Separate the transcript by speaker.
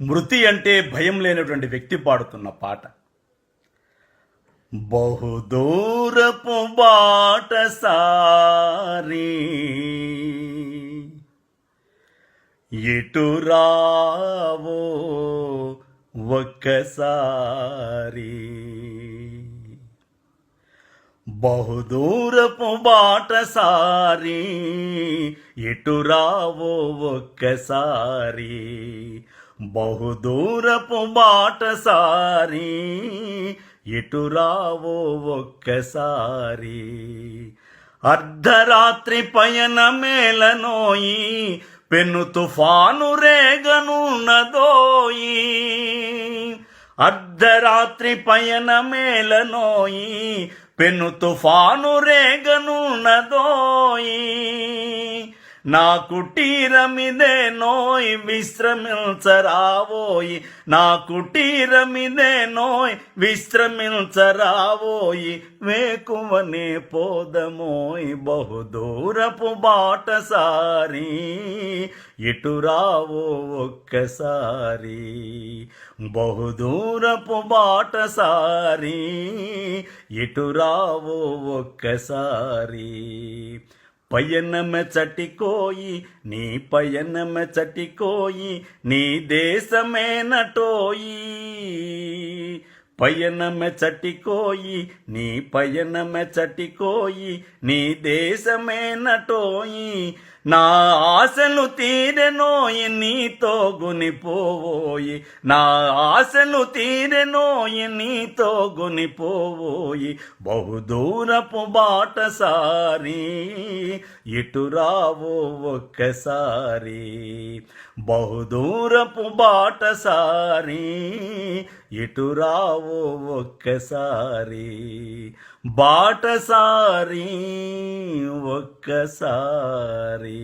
Speaker 1: మృతి అంటే భయం లేనటువంటి వ్యక్తి పాడుతున్న పాట. బహుదూరపు బాటసారి ఎటు రావో ఒక్కసారి, బహుదూరపు బాటసారి ఎటు రావో ఒక్కసారి, బహుదూరపు బాటసారి ఎటు రావో ఒక్కసారి. అర్ధరాత్రి పయనమేలనోయి పెను తుఫాను రేగనున్నదోయి, అర్ధరాత్రి పయనమేలనోయి పెను తుఫాను రేగనున్నదోయి. నా కుటీరమిదే నోయ్ విశ్రమించరావోయి, నా కుటీరమిదే నోయ్ విశ్రమించరావోయి, వేకువనే పోదమోయ్ బహుదూరపు బాటసారి ఎటు రావో ఒక్కసారి, బహుదూరపు బాటసారి ఎటు రావో ఒక్కసారి. పయనమె చటికోయి నీ పయనమె చటికోయి నీ దేశమే నటోయి, పయనమె చటికోయి నీ పయనమె చటికోయి నీ దేశమే నటోయి. నా ఆశలు తీరెనోయి నీతో గునిపోవోయి, నా ఆశలు తీరెనోయి నీతో గునిపోవోయి, బహుదూరపు బాటసారి ఎటు రావో ఒక్కసారి, బహుదూరపు బాటసారి ఎటు రావో ఒక్కసారి, బాటసారి ఒక్కసారి.